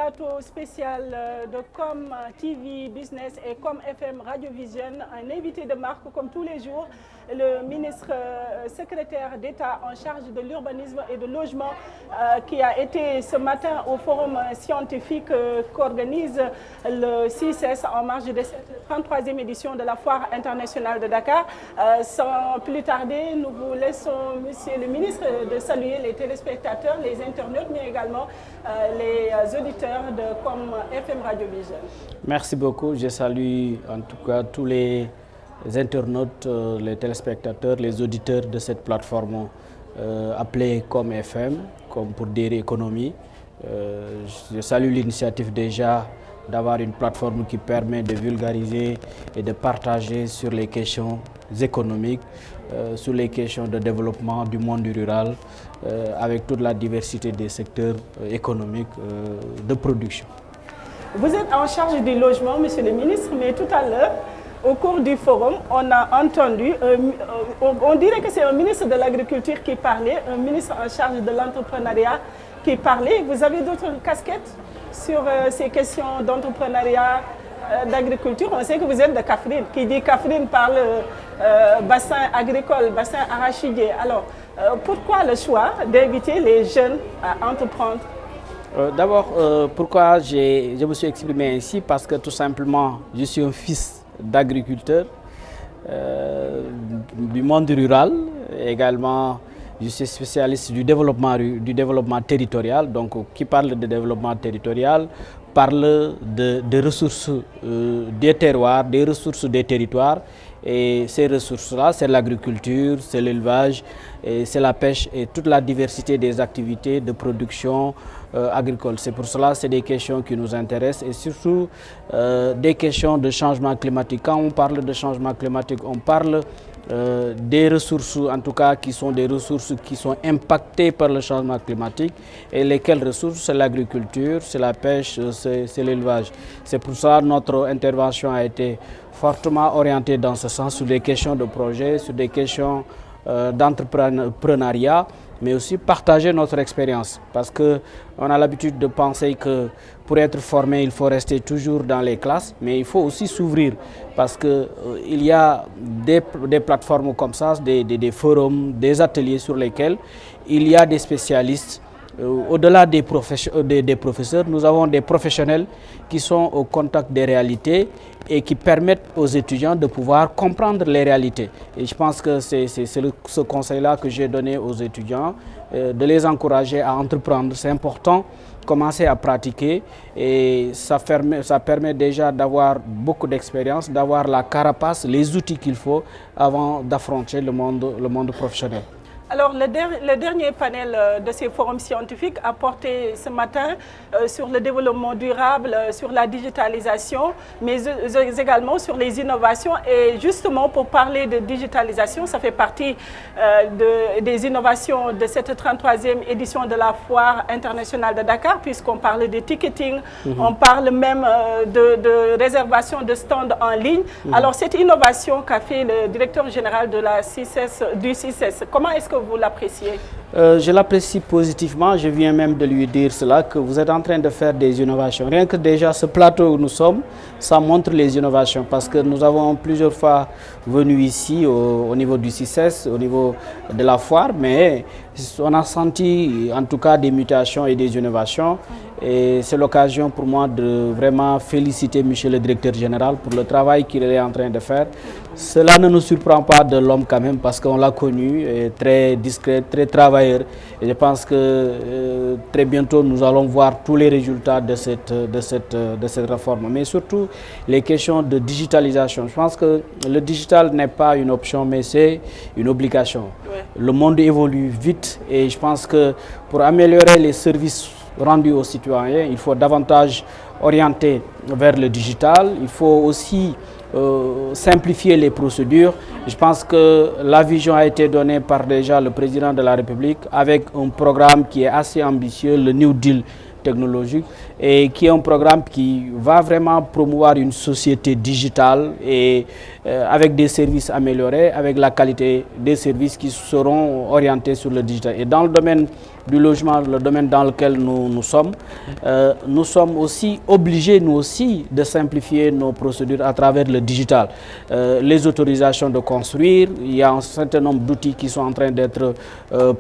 plateau spécial de Com TV Business et Com FM Radio Vision, un invité de marque comme tous les jours, le ministre secrétaire d'État en charge de l'urbanisme et de logement qui a été ce matin au forum scientifique qu'organise le CICES en marge de cette 33e édition de la Foire internationale de Dakar. Sans plus tarder, nous vous laissons, monsieur le ministre, de saluer les téléspectateurs, les internautes, mais également les auditeurs de Com FM Radio Vision. Merci beaucoup. Je salue en tout cas tous les internautes, les téléspectateurs, les auditeurs de cette plateforme appelée Com FM, comme pour dire économie. Je salue l'initiative déjà d'avoir une plateforme qui permet de vulgariser et de partager sur les questions économiques, sur les questions de développement du monde rural, avec toute la diversité des secteurs économiques de production. Vous êtes en charge du logement, monsieur le ministre, mais tout à l'heure, au cours du forum, on a entendu, on dirait que c'est un ministre de l'Agriculture qui parlait, un ministre en charge de l'entrepreneuriat qui parlait. Vous avez d'autres casquettes sur ces questions d'entrepreneuriat, d'agriculture? On sait que vous êtes de Kaffrine. Qui dit Kaffrine parle bassin agricole, bassin arachidier. Alors, pourquoi le choix d'inviter les jeunes à entreprendre? D'abord, pourquoi je me suis exprimé ainsi? Parce que tout simplement, je suis un fils d'agriculteur du monde rural. Également, je suis spécialiste du développement territorial. Donc, qui parle de développement territorial parle de ressources des terroirs, des ressources des territoires. Et ces ressources-là, c'est l'agriculture, c'est l'élevage, c'est la pêche et toute la diversité des activités de production agricole. C'est pour cela que c'est des questions qui nous intéressent et surtout des questions de changement climatique. Quand on parle de changement climatique, on parle des ressources, en tout cas, qui sont des ressources qui sont impactées par le changement climatique. Et lesquelles ressources? C'est l'agriculture, c'est la pêche, c'est l'élevage. C'est pour ça que notre intervention a été fortement orientée dans ce sens, sur des questions de projet, sur des questions d'entrepreneuriat, mais aussi partager notre expérience. Parce qu'on a l'habitude de penser que pour être formé, il faut rester toujours dans les classes, mais il faut aussi s'ouvrir. Parce qu'il y a des plateformes comme ça, des forums, des ateliers sur lesquels il y a des spécialistes. Au-delà des professeurs, nous avons des professionnels qui sont au contact des réalités et qui permettent aux étudiants de pouvoir comprendre les réalités. Et je pense que c'est ce conseil-là que j'ai donné aux étudiants, de les encourager à entreprendre. C'est important, commencer à pratiquer et ça permet déjà d'avoir beaucoup d'expérience, d'avoir la carapace, les outils qu'il faut avant d'affronter le monde professionnel. Alors, le dernier panel de ces forums scientifiques a porté ce matin sur le développement durable, sur la digitalisation, mais également sur les innovations. Et justement, pour parler de digitalisation, ça fait partie des innovations de cette 33e édition de la Foire internationale de Dakar, puisqu'on parle de ticketing, on parle même de réservation de stands en ligne. Alors, cette innovation qu'a fait le directeur général de la du CICES, comment est-ce que vous l'appréciez? Je l'apprécie positivement. Je viens même de lui dire cela, que vous êtes en train de faire des innovations. Rien que déjà ce plateau où nous sommes, ça montre les innovations parce que nous avons plusieurs fois venu ici au niveau du CICES, au niveau de la foire, mais on a senti en tout cas des mutations et des innovations. Et c'est l'occasion pour moi de vraiment féliciter monsieur le directeur général pour le travail qu'il est en train de faire. Cela ne nous surprend pas de l'homme quand même parce qu'on l'a connu, très discret, très travailleur. Et je pense que très bientôt nous allons voir tous les résultats de cette réforme. Mais surtout les questions de digitalisation. Je pense que le digital n'est pas une option mais c'est une obligation. Ouais. Le monde évolue vite et je pense que pour améliorer les services rendus aux citoyens, il faut davantage orienter vers le digital. Il faut aussi simplifier les procédures. Je pense que la vision a été donnée par déjà le président de la République avec un programme qui est assez ambitieux, le New Deal technologique, et qui est un programme qui va vraiment promouvoir une société digitale et avec des services améliorés, avec la qualité des services qui seront orientés sur le digital. Et dans le domaine du logement, le domaine dans lequel nous sommes aussi obligés, nous aussi, de simplifier nos procédures à travers le digital. Les autorisations de construire, il y a un certain nombre d'outils qui sont en train d'être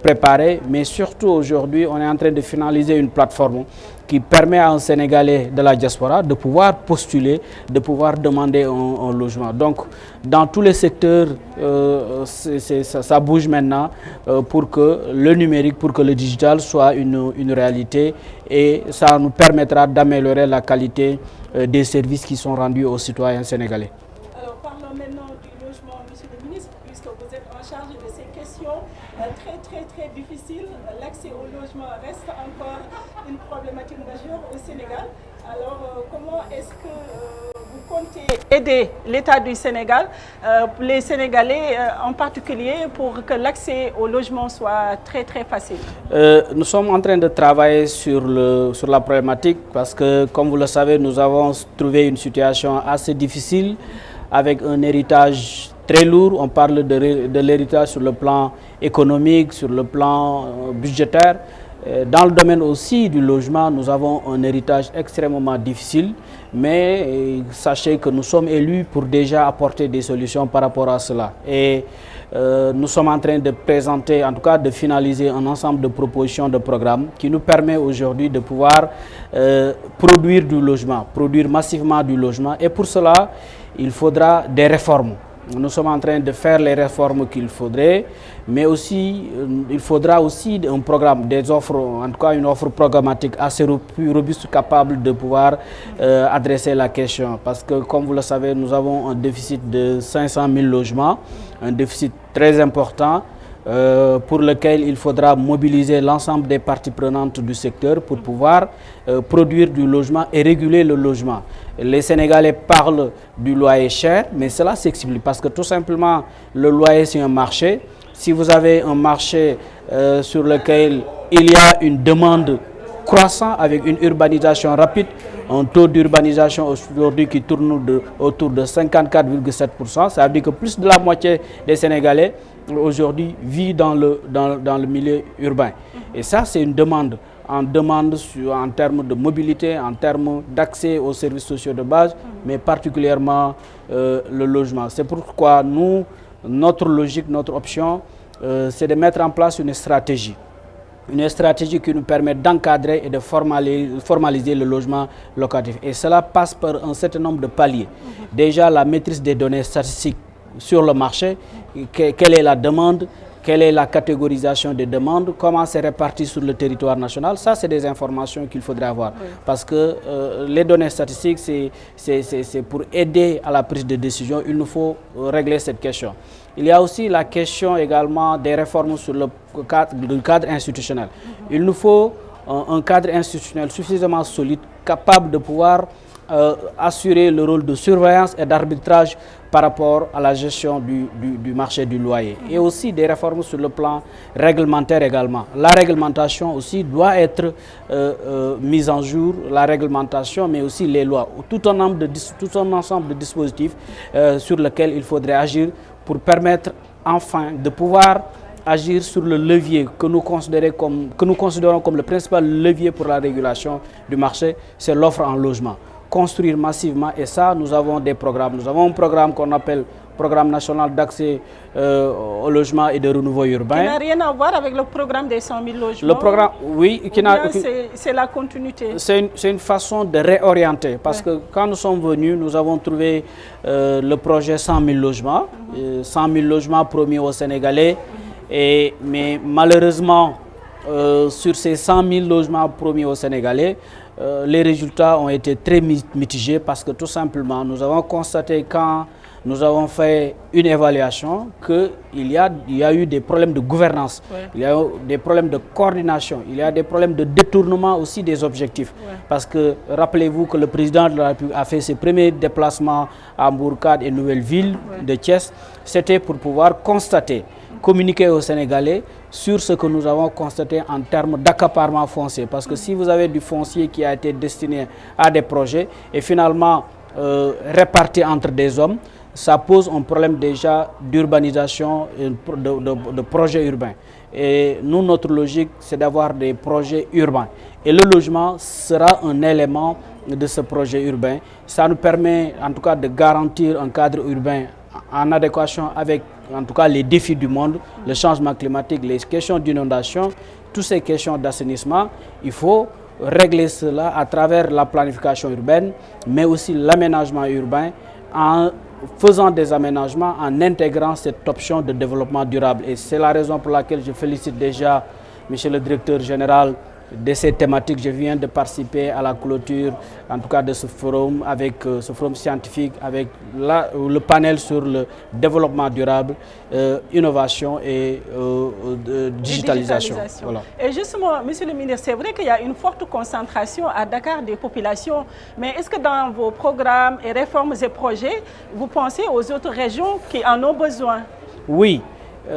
préparés, mais surtout aujourd'hui, on est en train de finaliser une plateforme qui permet à un Sénégalais de la diaspora de pouvoir postuler, de pouvoir demander un logement. Donc, dans tous les secteurs, ça bouge maintenant pour que le numérique, pour que le digital soit une réalité, et ça nous permettra d'améliorer la qualité des services qui sont rendus aux citoyens sénégalais. Alors, parlons maintenant du logement, Monsieur le ministre, puisque vous êtes en charge de ces questions très difficiles. L'accès au logement reste encore une problématique majeure au Sénégal. Alors, comment est-ce que vous comptez aider l'État du Sénégal, les Sénégalais en particulier, pour que l'accès au logement soit très facile? Nous sommes en train de travailler sur la problématique parce que, comme vous le savez, nous avons trouvé une situation assez difficile avec un héritage très lourd. On parle de l'héritage sur le plan économique, sur le plan budgétaire. Dans le domaine aussi du logement, nous avons un héritage extrêmement difficile, mais sachez que nous sommes élus pour déjà apporter des solutions par rapport à cela. Et nous sommes en train de présenter, en tout cas de finaliser un ensemble de propositions de programmes qui nous permet aujourd'hui de pouvoir produire du logement, produire massivement du logement. Et pour cela, il faudra des réformes. Nous sommes en train de faire les réformes qu'il faudrait, mais aussi il faudra aussi un programme, des offres, en tout cas une offre programmatique assez robuste, capable de pouvoir adresser la question. Parce que, comme vous le savez, nous avons un déficit de 500 000 logements, un déficit très important, pour lequel il faudra mobiliser l'ensemble des parties prenantes du secteur pour pouvoir produire du logement et réguler le logement. Les Sénégalais parlent du loyer cher, mais cela s'explique parce que tout simplement le loyer c'est un marché. Si vous avez un marché sur lequel il y a une demande croissante avec une urbanisation rapide, un taux d'urbanisation aujourd'hui qui tourne autour de 54,7%, ça veut dire que plus de la moitié des Sénégalais aujourd'hui vit dans le milieu urbain. Et ça, c'est une demande. En termes de mobilité, en termes d'accès aux services sociaux de base, mais particulièrement le logement. C'est pourquoi notre logique, notre option, c'est de mettre en place une stratégie. Une stratégie qui nous permet d'encadrer et de formaliser le logement locatif. Et cela passe par un certain nombre de paliers. Déjà, la maîtrise des données statistiques sur le marché, quelle est la demande, quelle est la catégorisation des demandes, comment c'est réparti sur le territoire national. Ça, c'est des informations qu'il faudrait avoir. Oui. Parce que les données statistiques, c'est pour aider à la prise de décision. Il nous faut régler cette question. Il y a aussi la question également des réformes sur le cadre institutionnel. Il nous faut un cadre institutionnel suffisamment solide, capable de pouvoir assurer le rôle de surveillance et d'arbitrage par rapport à la gestion du marché du loyer. Et aussi des réformes sur le plan réglementaire également. La réglementation aussi doit être mise en jour, la réglementation, mais aussi les lois. Tout un ensemble de dispositifs sur lesquels il faudrait agir pour permettre enfin de pouvoir agir sur le levier que nous considérons comme le principal levier pour la régulation du marché, c'est l'offre en logement. Construire massivement, et ça, nous avons des programmes. Nous avons un programme qu'on appelle Programme national d'accès au logement et de renouveau urbain. Qui n'a rien à voir avec le programme des 100 000 logements. Le programme, oui. C'est la continuité. C'est une façon de réorienter. Parce que quand nous sommes venus, nous avons trouvé le projet 100 000 logements. 100 000 logements promis aux Sénégalais. Mais malheureusement, sur ces 100 000 logements promis aux Sénégalais, les résultats ont été très mitigés parce que tout simplement, nous avons constaté quand nous avons fait une évaluation qu'il y a eu des problèmes de gouvernance, il y a eu des problèmes de coordination, il y a des problèmes de détournement aussi des objectifs. Parce que rappelez-vous que le président de la République a fait ses premiers déplacements à Mbourkad et Nouvelle-Ville de Thiès, c'était pour pouvoir communiquer aux Sénégalais sur ce que nous avons constaté en termes d'accaparement foncier. Parce que si vous avez du foncier qui a été destiné à des projets et finalement réparti entre des hommes, ça pose un problème déjà d'urbanisation, de projets urbains. Et nous, notre logique, c'est d'avoir des projets urbains. Et le logement sera un élément de ce projet urbain. Ça nous permet en tout cas de garantir un cadre urbain en adéquation avec en tout cas les défis du monde, le changement climatique, les questions d'inondation, toutes ces questions d'assainissement. Il faut régler cela à travers la planification urbaine, mais aussi l'aménagement urbain en faisant des aménagements, en intégrant cette option de développement durable. Et c'est la raison pour laquelle je félicite déjà Monsieur le directeur général de ces thématiques. Je viens de participer à la clôture, en tout cas de ce forum, avec ce forum scientifique, avec le panel sur le développement durable, innovation et digitalisation. Voilà. Et justement, Monsieur le ministre, c'est vrai qu'il y a une forte concentration à Dakar des populations, mais est-ce que dans vos programmes et réformes et projets, vous pensez aux autres régions qui en ont besoin? Oui,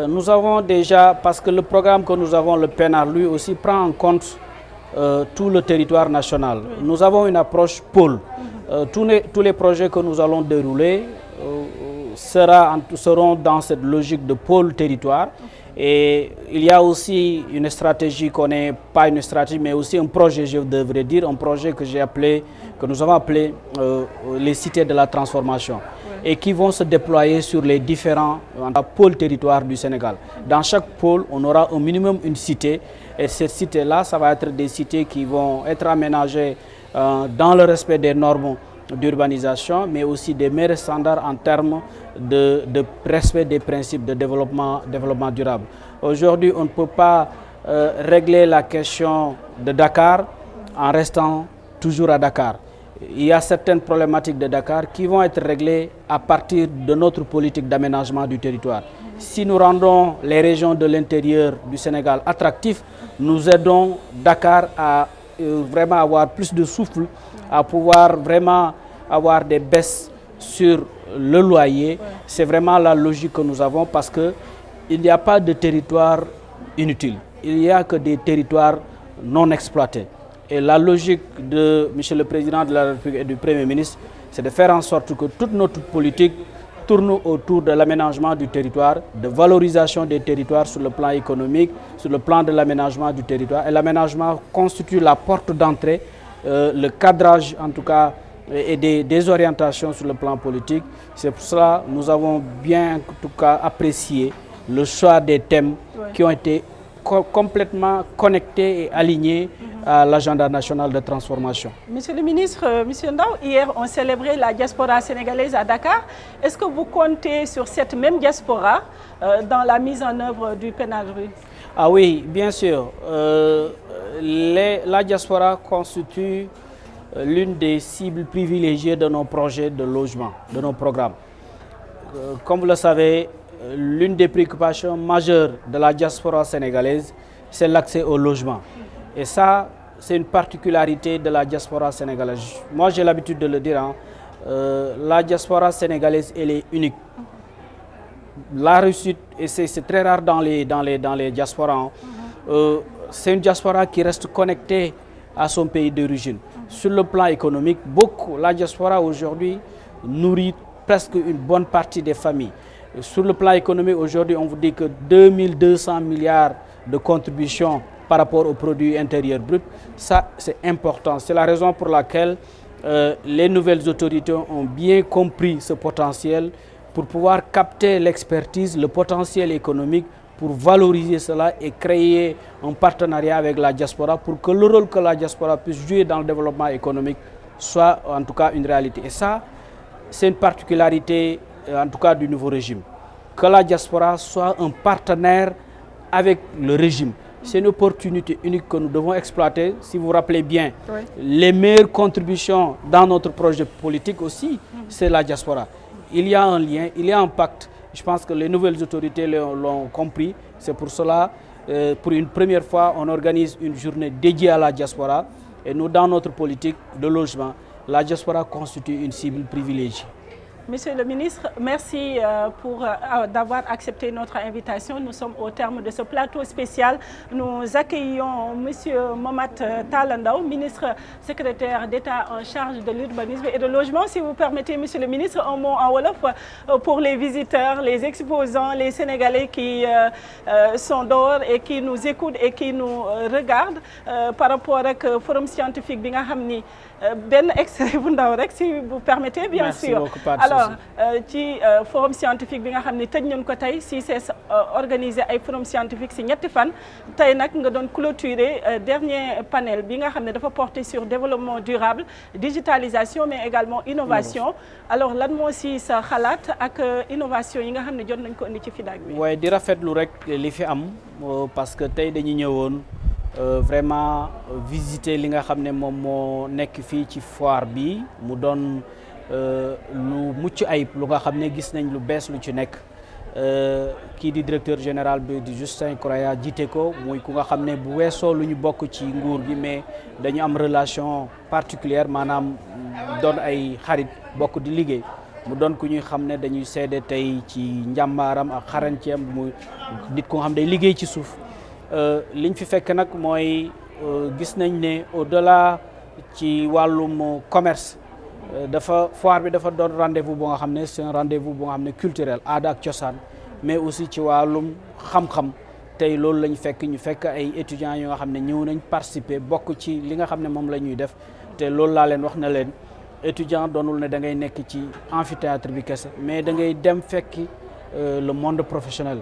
nous avons déjà, parce que le programme que nous avons, le PENAR, lui aussi prend en compte tout le territoire national. Oui. Nous avons une approche pôle. Tous les projets que nous allons dérouler seront dans cette logique de pôle territoire. Et il y a aussi une stratégie qu'on n'est pas une stratégie, mais aussi un projet, je devrais dire, un projet que nous avons appelé les cités de la transformation. Oui. Et qui vont se déployer sur les différents pôles territoires du Sénégal. Dans chaque pôle, on aura au minimum une cité. Et cette cité-là, ça va être des cités qui vont être aménagées dans le respect des normes d'urbanisation, mais aussi des meilleurs standards en termes de respect des principes de développement durable. Aujourd'hui, on ne peut pas régler la question de Dakar en restant toujours à Dakar. Il y a certaines problématiques de Dakar qui vont être réglées à partir de notre politique d'aménagement du territoire. Si nous rendons les régions de l'intérieur du Sénégal attractives, nous aidons Dakar à vraiment avoir plus de souffle, à pouvoir vraiment avoir des baisses sur le loyer. Ouais. C'est vraiment la logique que nous avons parce qu'il n'y a pas de territoire inutile. Il n'y a que des territoires non exploités. Et la logique de M. le Président de la République et du Premier ministre, c'est de faire en sorte que toute notre politique tourne autour de l'aménagement du territoire, de valorisation des territoires sur le plan économique, sur le plan de l'aménagement du territoire. Et l'aménagement constitue la porte d'entrée, le cadrage en tout cas, et des orientations sur le plan politique. C'est pour cela que nous avons bien en tout cas apprécié le choix des thèmes qui ont été complètement connectés et alignés à l'agenda national de transformation. Monsieur le ministre, Monsieur Ndao, hier on célébrait la diaspora sénégalaise à Dakar. Est-ce que vous comptez sur cette même diaspora dans la mise en œuvre du PENAR? Ah oui, bien sûr. La diaspora constitue l'une des cibles privilégiées de nos projets de logement, de nos programmes. Comme vous le savez, l'une des préoccupations majeures de la diaspora sénégalaise, c'est l'accès au logement. Et ça, c'est une particularité de la diaspora sénégalaise. Moi, j'ai l'habitude de le dire, hein, la diaspora sénégalaise, elle est unique. La réussite, et c'est très rare dans les diasporas, hein, c'est une diaspora qui reste connectée à son pays d'origine. Sur le plan économique, la diaspora aujourd'hui nourrit presque une bonne partie des familles. Sur le plan économique, aujourd'hui, on vous dit que 2200 milliards de contributions par rapport au produit intérieur brut, ça c'est important. C'est la raison pour laquelle les nouvelles autorités ont bien compris ce potentiel pour pouvoir capter l'expertise, le potentiel économique, pour valoriser cela et créer un partenariat avec la diaspora pour que le rôle que la diaspora puisse jouer dans le développement économique soit en tout cas une réalité. Et ça, c'est une particularité en tout cas du nouveau régime. Que la diaspora soit un partenaire avec le régime. C'est une opportunité unique que nous devons exploiter. Si vous vous rappelez bien, oui, les meilleures contributions dans notre projet politique aussi, c'est la diaspora. Il y a un lien, il y a un pacte. Je pense que les nouvelles autorités l'ont compris. C'est pour cela, pour une première fois, on organise une journée dédiée à la diaspora. Et nous, dans notre politique de logement, la diaspora constitue une cible privilégiée. Monsieur le ministre, merci d'avoir accepté notre invitation. Nous sommes au terme de ce plateau spécial. Nous accueillons Monsieur Momath Talla Ndao, ministre secrétaire d'État en charge de l'urbanisme et de logement. Si vous permettez, Monsieur le ministre, un mot en wolof pour les visiteurs, les exposants, les Sénégalais qui sont dehors et qui nous écoutent et qui nous regardent par rapport au forum scientifique bi nga xam ni benn extrait bu ndaw rek si vous permettez bien sûr. Alors ci forum scientifique bi nga xam ni tëj nañ ko tey CICES organisé ay forum scientifique si ñetti fan tey nag nga doon clôturer dernier panel bi nga xam ne dafa porter sur développement durable, digitalisation mais également innovation. Alors lan moo si sa xalaat ak innovation yi nga xam ne jot nañ ko indi ci FIDAK bi. waaye di rafetlu rek li fi am parce que tey dañu ñëwoon vraiment visiter li nga xam ne moom moo nekk fii ci foire bi mu doon lu mucc ayib lu nga xam ne gis nañ lu bees lu ci nekk kii di directeur général bi di Justin Croya jiite ko muy ku nga xam ne bu weesoo lu ñu bokk ci nguur gi mais dañu am relation particulière maanaam doon ay xarit bokk di liggéey mu doon ku ñuy xam ne dañuy seede tey ci njàmbaaram ak xarañceem mu nit ku nga xam day liggéey ci suuf liñ fi fekk nag mooy gis nañ ne au-delà ci wàllum commerce dafa foire bi dafa doon rendez-vous bu nga xam ne c'est un rendez-vous bu nga xam ne culturel aada ak cosaan mais aussi ci wàllum xam-xam tey loolu lañ fekk ñu fekk ay étudiants yoo nga xam ne ñëw nañ participer bokk ci li nga xam ne moom la ñuy def te loolu laa leen wax na leen étudiant doonul ne da ngay nekk ci amphithéâtre bi kese mais da ngay dem fekki le monde professionnel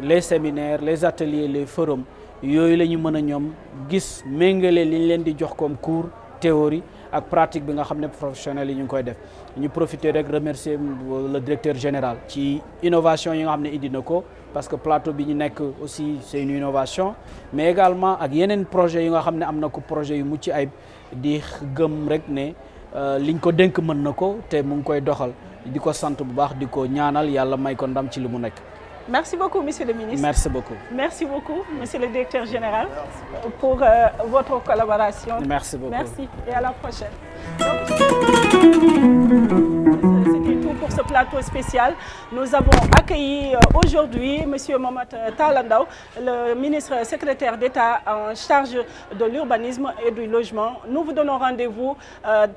les séminaires les ateliers les forums yooyu la ñu mën a ñoom gis méngale li ñu leen di jox comme cours théorie ak pratique bi nga xam ne professionnels yi ñu ngi koy def ñu profiter rek remercier le directeur général ci innovation yi nga xam ne indi na ko parce que plateau bi ñu nekk aussi c'est une innovation mais également ak yeneen projet yi nga xam ne am na ko projet yu mucc ayib di gëm rek ne liñ ko dénk mën na ko te mu ngi koy doxal di ko sant bu baax di ko ñaanal yàlla may ko ndam ci li mu nekk. Merci beaucoup, Monsieur le ministre. Merci beaucoup. Merci beaucoup, Monsieur le directeur général, pour votre collaboration. Merci beaucoup. Merci et à la prochaine. C'était tout pour ce plateau spécial. Nous avons accueilli aujourd'hui Monsieur Momath Talla Ndao, le ministre secrétaire d'État en charge de l'urbanisme et du logement. Nous vous donnons rendez-vous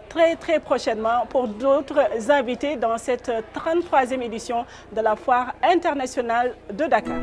très prochainement pour d'autres invités dans cette 33e édition de la Foire internationale de Dakar.